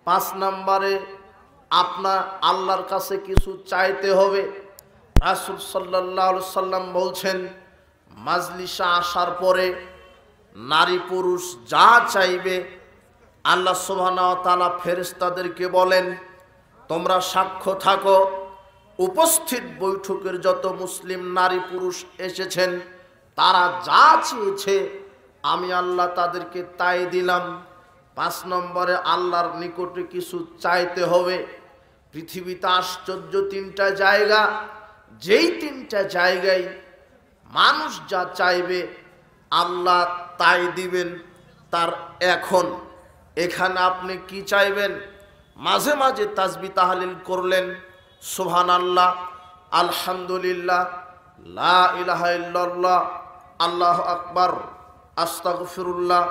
5 নম্বরে আপনার আল্লাহর কাছে কিছু চাইতে হবে। রাসূল সাল্লাল্লাহু আলাইহি সাল্লাম বলছেন, মাজলিসে আসার পরে নারী পুরুষ যা চাইবে আল্লাহ সুবহানাহু ওয়া তাআলা ফেরেশতাদেরকে বলেন, তোমরা সাক্ষ্য থাকো, উপস্থিত বৈঠকের যত মুসলিম নারী পুরুষ এসেছেন তারা যা চেয়েছে আমি আল্লাহ তাদেরকে তাই দিলাম। 5 নম্বরে আল্লাহর নিকটে কিছু চাইতে হবে। পৃথিবীতে আশ্চর্য 3টা জায়গা, যেই 3টা জায়গায় মানুষ যা চাইবে আল্লাহ তাই দিবেন। তার এখন এখানে আপনি কি চাইবেন? মাঝে মাঝে তাসবিহ তাহলিল করলেন, সুবহানাল্লাহ, আলহামদুলিল্লাহ, লা ইলাহা ইল্লাল্লাহ, আল্লাহু আকবার, আস্তাগফিরুল্লাহ,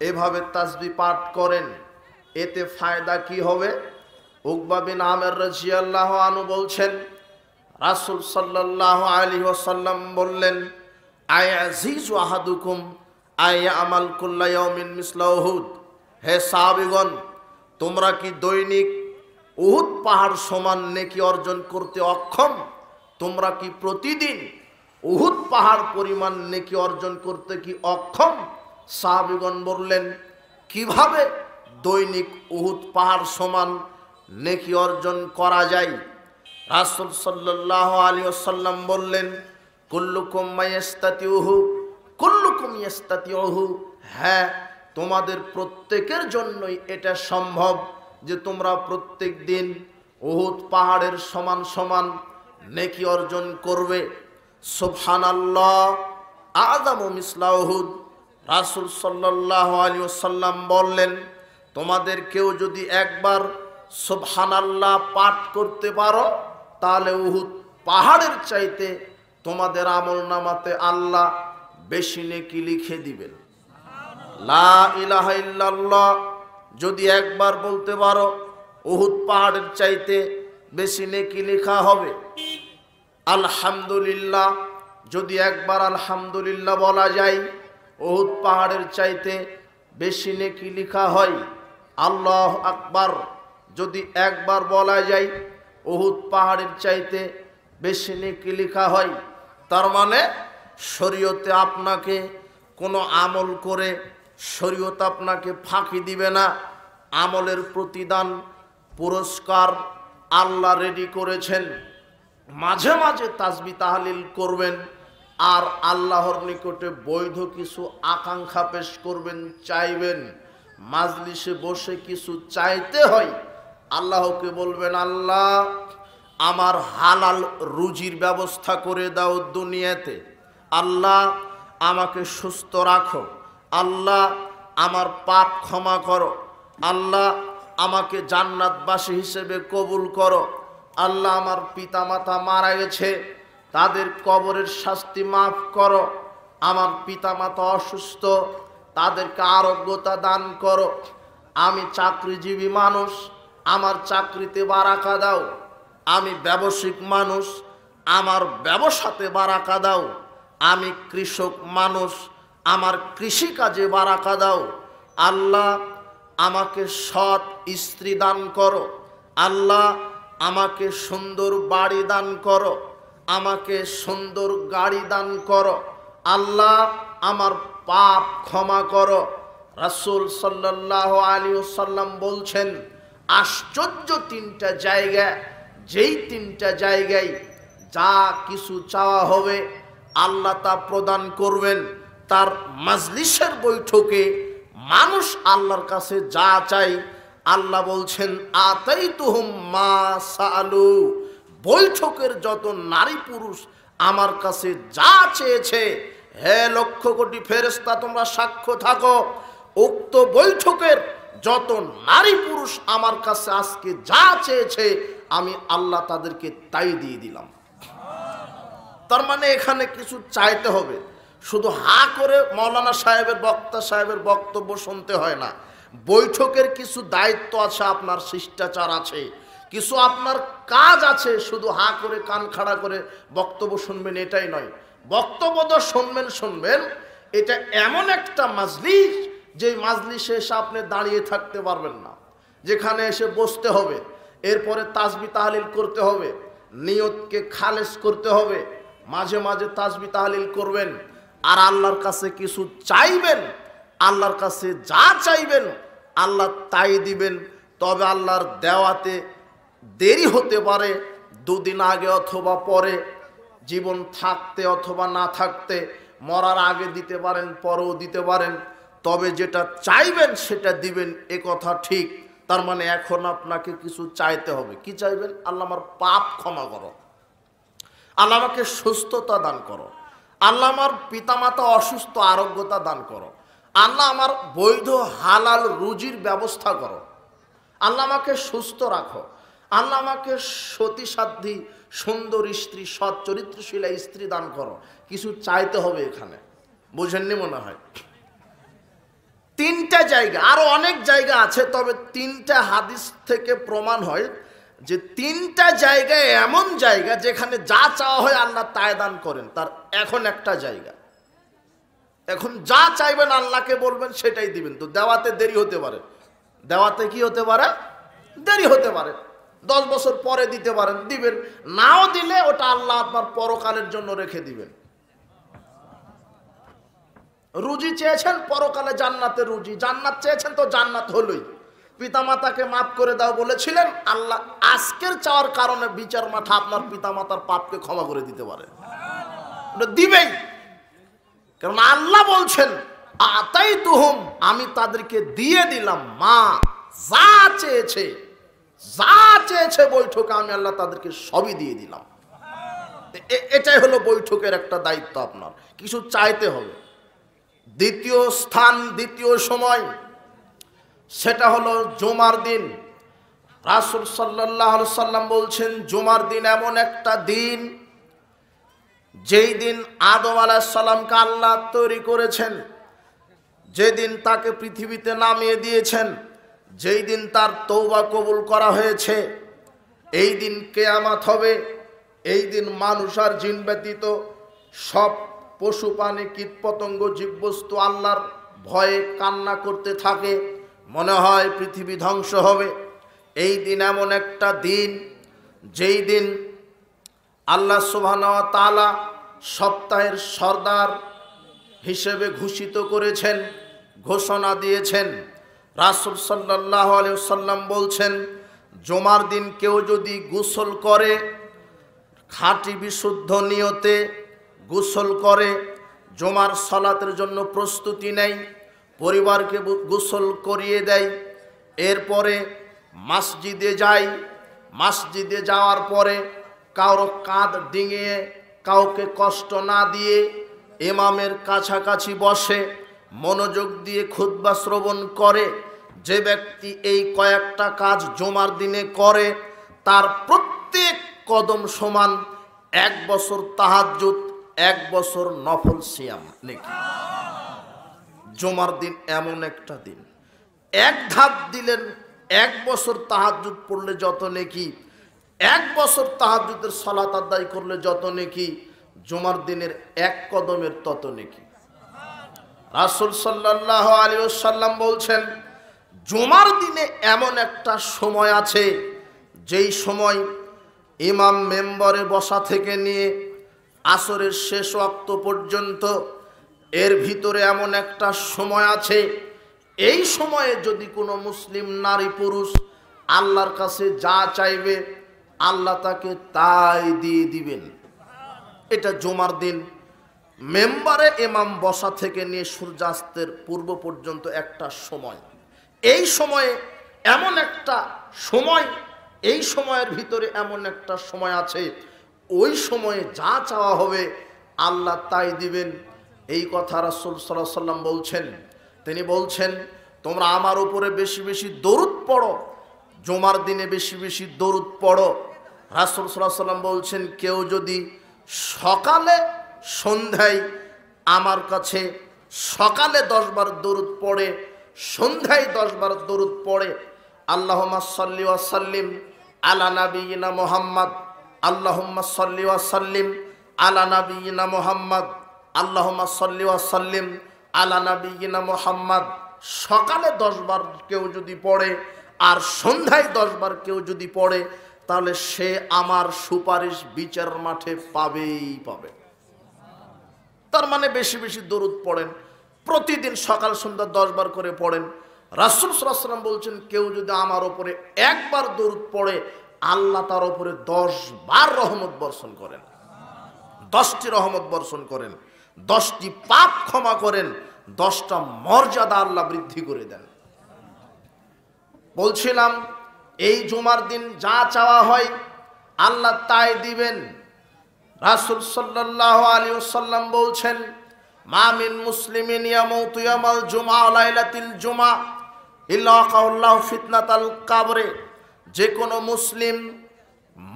এভাবে তাসবিহ পাঠ করেন। এতে ফায়দা কি হবে? উকবা বিন আমির রাদিয়াল্লাহু আনহু বলছেন, রাসূল সাল্লাল্লাহু আলাইহি ওয়াসাল্লাম বললেন, আয়াজিজু আহাদুকুম আয়ামাল কুল্লা ইয়াউমিন মিসলা উহুদ। হে সাহাবীগণ, তোমরা কি দৈনিক উহুদ পাহাড় সমান নেকি অর্জন করতে অক্ষম? তোমরা কি প্রতিদিন উহুদ পাহাড় পরিমাণ নেকি অর্জন করতে কি অক্ষম? সাহাবীগণ বললেন, কিভাবে দৈনিক উহুদ পাহাড় সমান নেকি অর্জন করা যায়? রাসূল সাল্লাল্লাহু আলাইহি ওয়াসাল্লাম বললেন, কুল্লুকুম মায়াস্তাতিউহু কুল্লুকুম ইয়াস্তাতিউহু। হ্যাঁ, তোমাদের প্রত্যেকের জন্যই এটা সম্ভব যে তোমরা প্রত্যেক দিন উহুদ পাহাড়ের সমান সমান নেকি অর্জন করবে। সুবহানাল্লাহ, আযামু মিসলা উহুদ। রাসূল সাল্লাল্লাহু আলাইহি ওয়াসাল্লাম বললেন, তোমাদের কেউ যদি একবার সুবহানাল্লাহ পাঠ করতে পারো তাহলে উহুদ পাহাড়ের চাইতে তোমাদের আমলনামাতে আল্লাহ বেশি নেকি লিখে দিবেন। লা ইলাহা ইল্লাল্লাহ যদি একবার বলতে পারো উহুদ পাহাড়ের চাইতে বেশি নেকি লেখা হবে। আলহামদুলিল্লাহ যদি একবার আলহামদুলিল্লাহ বলা যায় উহুদ পাহাড়ের চাইতে বেশি নেকি লেখা হয়। আল্লাহু আকবার যদি একবার বলা যায় উহুদ পাহাড়ের চাইতে বেশি নেকি লেখা হয়। তার মানে শরীয়তে আপনাকে কোনো আমল করে শরীয়ত আপনাকে ফাঁকি দিবে না। আমলের প্রতিদান পুরস্কার আল্লাহ রেডি করেছেন। মাঝে মাঝে তাসবিহ তাহলিল করবেন আর আল্লাহর নিকটে বৈধ কিছু আকাঙ্ক্ষা পেশ করবেন, চাইবেন। মাজলিসে বসে কিছু চাইতে হয়, আল্লাহকে বলবেন, আল্লাহ আমার হালাল রুজির ব্যবস্থা করে দাও দুনিয়াতে। আল্লাহ আমাকে সুস্থ রাখো। আল্লাহ আমার পাপ ক্ষমা করো। আল্লাহ আমাকে জান্নাতবাসী হিসেবে কবুল করো। আল্লাহ আমার পিতামাতা মারা গেছে, তাদের কবরের শাস্তি মাফ করো। আমার পিতামাতা অসুস্থ, তাদেরকে আরোগ্যতা দান করো। আমি চাকরিজীবী মানুষ, আমার চাকরিতে বারাকা দাও। আমি ব্যবসায়িক মানুষ, আমার ব্যবসাতে বারাকা দাও। আমি কৃষক মানুষ, আমার কৃষিকাজে বারাকা দাও। আল্লাহ আমাকে সৎ স্ত্রী দান করো। আল্লাহ আমাকে সুন্দর বাড়ি দান করো, আমাকে সুন্দর গাড়ি দান করো। আল্লাহ আমার পাপ ক্ষমা করো। রাসূল সাল্লাল্লাহু আলাইহি ওয়াসাল্লাম বলছেন, আশ্চর্য 3টা জায়গা, যেই 3টা জায়গায় যা কিছু চাওয়া হবে আল্লাহ তা প্রদান করবেন। তার মাজলিসের বৈঠকে মানুষ আল্লাহর কাছে যা চাই আল্লাহ বলছেন, আতাইতুহুম মা সাআলু। বৈঠকের যত নারী পুরুষ আমার কাছে যা চেয়েছে, হে লক্ষ কোটি ফেরেশতা তোমরা সাক্ষ্য থাকো, উক্ত বৈঠকের যত নারী পুরুষ আমার কাছে আজকে যা চেয়েছে আমি আল্লাহ তাদেরকে তাই দিয়ে দিলাম। তার মানে এখানে কিছু চাইতে হবে। শুধু হা করে মৌলানা সাহেবের বক্তা সাহেবের বক্তব্য শুনতে হয় না। বৈঠকের কিছু দায়িত্ব আছে, আপনার শিষ্টাচার আছে, কিছু আপনার কাজ আছে। শুধু হা করে কান খাড়া করে বক্তব্য শুনবেন এটাই নয়। বক্তব্য তো শুনবেন। এটা এমন একটা মাজলিস যে মাজলিসে এসে আপনি দাঁড়িয়ে থাকতে পারবেন না। যেখানে এসে বসতে হবে, এরপরে তাসবিহ তাহলিল করতে হবে, নিয়তকে খালেস করতে হবে, মাঝে মাঝে তাসবিহ তাহলিল করবেন, আর আল্লাহর কাছে কিছু চাইবেন। আল্লাহর কাছে যা চাইবেন আল্লাহ তাই দিবেন। তবে আল্লাহর দেওয়াতে দেরি হতে পারে, দুদিন আগে অথবা পরে, জীবন থাকতে অথবা না থাকতে, মরার আগে দিতে পারেন, পরেও দিতে পারেন। তবে যেটা চাইবেন সেটা দিবেন, এ কথা ঠিক। তার মানে এখন আপনাকে কিছু চাইতে হবে। কি চাইবেন? আল্লাহ আমার পাপ ক্ষমা করো, আল্লাহ আমাকে সুস্থতা দান করো, আল্লাহ আমার পিতামাতা অসুস্থ, আরোগ্যতা দান করো, আল্লাহ আমার বৈধ হালাল রুজির ব্যবস্থা করো, আল্লাহ আমাকে সুস্থ রাখো, আল্লাহ আমাকে সতী সাধ্যী সুন্দর স্ত্রী, সৎ চরিত্রশীলা স্ত্রী দান করো। কিছু চাইতে হবে এখানে, বুঝেননি মনে হয়। তিনটা জায়গা, আরো অনেক জায়গা আছে, তবে তিনটা হাদিস থেকে প্রমাণ হয় যে তিনটা জায়গায় এমন জায়গা যেখানে যা চাওয়া হয় আল্লাহ তাই দান করেন। তার এখন একটা জায়গা, এখন যা চাইবেন আল্লাহকে বলবেন সেটাই দিবেন। তো দেওয়াতে দেরি হতে পারে, দেওয়াতে কি হতে পারে? দেরি হতে পারে। 10 বছর পরে দিতে পারেন, দিবেন। নাও দিলে ওটা আল্লাহ আপনার পরকালের জন্য রেখে দিবেন। রুজি চেয়েছেন, পরকালে জান্নাতের রুজি, জান্নাত চেয়েছেন তো জান্নাত হলোই। পিতামাতাকে মাফ করে দাও বলেছিলেন, আল্লাহ আজকের চাওয়ার কারণে বিচার মাঠা আপনার পিতামাতার পাপকে ক্ষমা করে দিতে পারে, ওটা দিবেই। কারণ আল্লাহ বলছেন আতাই তুহুম, আমি তাদেরকে দিয়ে দিলাম, মা যা চেয়েছে, যা চেয়েছে বৈঠকে আমি আল্লাহ তাদেরকে সবই দিয়ে দিলাম। এটাই হলো বৈঠকের একটা দায়িত্ব, আপনার কিছু চাইতে হবে। দ্বিতীয় স্থান, দ্বিতীয় সময়, সেটা হলো জুমার দিন। রাসূল সাল্লাল্লাহু আলাইহি সাল্লাম বলছেন, জুমার দিন এমন একটা দিন যেই দিন আদম আলাইহিস সালামকে আল্লাহ তৈরি করেছেন, যেদিন তাকে পৃথিবীতে নামিয়ে দিয়েছেন, যেই দিন তার তওবা কবুল করা হয়েছে, এই দিন কিয়ামত হবে। এই দিন মানুষ আর জিন ব্যতীত সব পশু প্রাণী, কীট পতঙ্গ, জীববস্তু আল্লাহর ভয়ে কান্না করতে থাকে, মনে হয় পৃথিবী ধ্বংস হবে। এই দিন এমন একটা দিন যেই দিন আল্লাহ সুবহানাহু ওয়া তাআলা সপ্তাহের সরদার হিসেবে ঘোষিত করেছেন, ঘোষণা দিয়েছেন। রাসূল সাল্লাল্লাহু আলাইহি ওয়াসাল্লাম বলছেন, জুমার দিন কেউ যদি গোসল করে, খাঁটি বিশুদ্ধ নিয়তে গোসল করে, জুমার সালাতের জন্য প্রস্তুতি নেয়, পরিবারকে গোসল করিয়ে দেয়, এরপরে মসজিদে যায়, মসজিদে যাওয়ার পরে কারো কাঁধ ডিঙিয়ে, কাউকে কষ্ট না দিয়ে ইমামের কাছাকাছি বসে মনোযোগ দিয়ে খুতবা শ্রবণ করে, যে ব্যক্তি এই কয়েকটা কাজ জুমার দিনে করে তার প্রত্যেক কদম সমান 1 বছর তাহাজ্জুদ, 1 বছর নফল সিয়াম নেকি। জুমার দিন এমন একটা দিন, এক ধাপ দিলেন, 1 বছর তাহাজ্জুদ পড়লে যত নেকি, 1 বছর তাহাজ্জুদের সালাত আদায় করলে যত নেকি, জুমার দিনের 1 কদমের তত নেকি। রাসূল সাল্লাল্লাহু আলাইহি ওয়াসাল্লাম বলছেন, জুমার দিনে এমন একটা সময় আছে যেই সময় ইমাম মেম্বরে বসা থেকে নিয়ে আসরের শেষ ওয়াক্ত পর্যন্ত, এর ভিতরে এমন একটা সময় আছে, এই সময়ে যদি কোনো মুসলিম নারী পুরুষ আল্লাহর কাছে যা চাইবে আল্লাহ তাকে তাই দিয়ে দিবেন। এটা জুমার দিন মেম্বারে ইমাম বসা থেকে নিয়ে সূর্যাস্তের পূর্ব পর্যন্ত একটা সময়। এই সময়ে এমন একটা সময়, এই সময়ের ভিতরে এমন একটা সময় আছে, ওই সময়ে যা চাওয়া হবে আল্লাহ তাই দিবেন। এই কথা রাসূল সাল্লাল্লাহু আলাইহি ওয়াসাল্লাম বলছেন। তিনি বলছেন, তোমরা আমার উপরে বেশি বেশি দরুদ পড়ো, জুমার দিনে বেশি বেশি দরুদ পড়ো। রাসূল সাল্লাল্লাহু আলাইহি ওয়াসাল্লাম বলছেন, কেউ যদি সকালে সন্ধ্যায় আমার কাছে সকালে 10 বার দরুদ পড়ে, সন্ধ্যায় 10 বার দরুদ পড়ে, আল্লাহুম্মা সাল্লি ওয়া সাল্লিম আলা নাবিয়িনা মুহাম্মদ, আল্লাহুম্মা সাল্লি ওয়া সাল্লিম আলা নাবিয়িনা মুহাম্মদ, আল্লাহুম্মা সাল্লি ওয়া সাল্লিম আলা নাবিয়িনা মুহাম্মদ, সকালে 10 বার কেউ যদি পড়ে, আর সন্ধ্যায় 10 বার কেউ যদি পড়ে তাহলে সে আমার সুপারিশ বিচার মাঠে পাবেই পাবে। তার মানে বেশি বেশি দরুদ পড়েন, প্রতিদিন সকাল সন্ধ্যা 10 বার করে পড়েন। রাসূল সাল্লাল্লাহু আলাইহি ওয়াসাল্লাম বলছেন, কেউ যদি আমার উপরে একবার দরুদ পড়ে আল্লাহ তার উপরে 10 বার রহমত বর্ষণ করেন, 10টি রহমত বর্ষণ করেন, 10টি পাপ ক্ষমা করেন, 10টা মর্যাদা আল্লাহ বৃদ্ধি করে দেন। বলছিলাম এই জুমার দিন যা চাওয়া হয় আল্লাহ তাই দিবেন। রাসূল সাল্লাল্লাহু আলাইহি ওয়াসাল্লাম বলছেন, মা মিন মুসলিমিন ইয়ামুতু ইয়ামাল জুমআ লাইলাতিল জুমআ ইল্লা ওয়াকাল্লাহু ফিতনাতাল কবরে। যে কোনো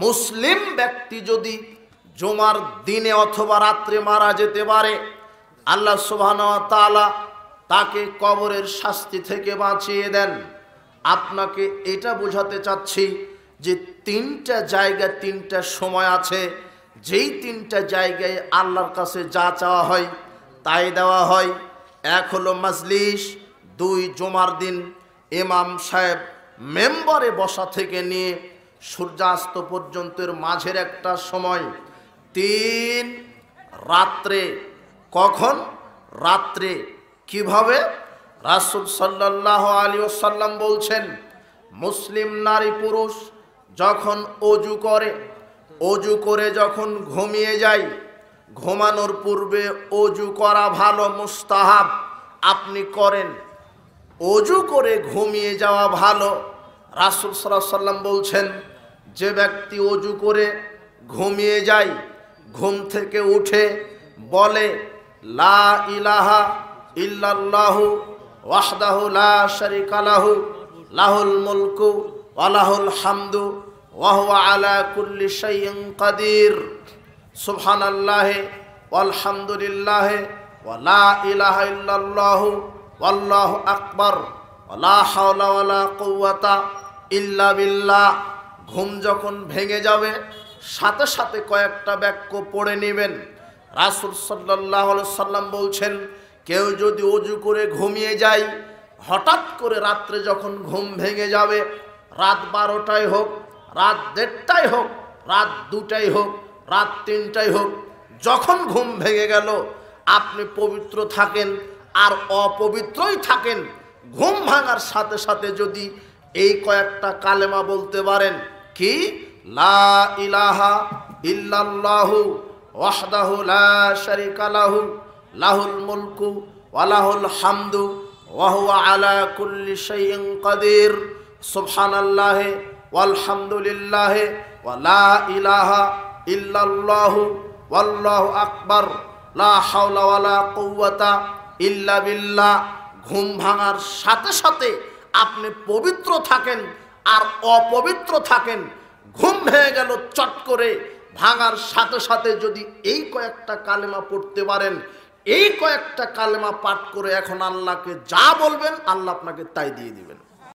মুসলিম ব্যক্তি যদি জুমার দিনে অথবা রাত্রে মারা যেতে পারে, আল্লাহ সুবহানাহু ওয়া তাআলা তাকে কবরের শাস্তি থেকে বাঁচিয়ে দেন। আপনাকে এটা বোঝাতে চাচ্ছি যে 3টা জায়গা 3টা সময় আছে, যেই 3টা জায়গায় আল্লাহর কাছে যা চাওয়া হয় তাই দেওয়া হয়। এক হলো মাজলিস, 2 জুমার দিন ইমাম সাহেব মেম্বারে বসা থেকে নিয়ে সূর্যাস্ত পর্যন্তের মাঝের একটা সময়, 3 রাত্রে। কখন? রাত্রে। কিভাবে? রাসূল সাল্লাল্লাহু আলাইহি ওয়াসাল্লাম বলছেন, মুসলিম নারী পুরুষ যখন অজু করে যখন ঘুমিয়ে যায়, ঘুমানোর পূর্বে অজু করা ভালো, মুস্তাহাব, আপনি করেন। অজু করে ঘুমিয়ে যাওয়া ভালো। রাসূল সাল্লাল্লাহু আলাইহি ওয়াসাল্লাম বলছেন, যে ব্যক্তি অজু করে ঘুমিয়ে যায়, ঘুম থেকে উঠে বলে লা ইলাহা ইল্লাল্লাহু ওয়াহদাহু লা শারীকা লাহু লাহুল মুলকু ওয়া লাহুল হামদু ওয়া হুয়া আলা কুল্লি শাইইন কাদির, সুবহানাল্লাহি ওয়াল হামদুলিল্লাহি ওয়া লা ইলাহা ইল্লাল্লাহু ওয়াল্লাহু আকবার ওয়া লা হাওলা ওয়া লা কুওয়াতা ইল্লা বিল্লাহ। ঘুম যখন ভেঙে যাবে সাথে সাথে কয়েকটা বাক্য পড়ে নেবেন। রাসূল সাল্লাল্লাহু আলাইহি ওয়াসাল্লাম বলছেন, কেউ যদি অজু করে ঘুমিয়ে যায়, হঠাৎ করে রাত্রে যখন ঘুম ভেঙে যাবে, রাত 12টায় হোক, রাত 1:30টায় হোক, রাত 2টায় হোক, রাত 3টায় হোক, যখন ঘুম ভেঙে গেল আপনি পবিত্র থাকেন আর অপবিত্রই থাকেন, ঘুম ভাঙার সাথে সাথে যদি এই কয়েকটা কালেমা বলতে পারেন, কি? লা ইলাহা ইল্লাল্লাহু ওয়াহদাহু লা শারীকা লাহু লাহুল মুলকু ওয়া লাহুল হামদু ওয়া হুয়া আলা কুল্লি শাইইন কাদির, সুবহানাল্লাহি ওয়াল হামদুলিল্লাহি ওয়া লা ইলাহা ইল্লাল্লাহু ওয়াল্লাহু আকবার লা হাওলা ওয়া লা কুওয়াতা ইল্লা বিল্লাহ। ঘুম ভাঙার সাথে সাথে আপনি পবিত্র থাকেন আর অপবিত্র থাকেন। ঘুম ভেঙে গেল চট করে, ভাঙার সাথে সাথে যদি এই কয়েকটা কালেমা পড়তে পারেন, এই কয়েকটা কালেমা পাঠ করে এখন আল্লাহকে যা বলবেন আল্লাহ আপনাকে তাই দিয়ে দিবেন।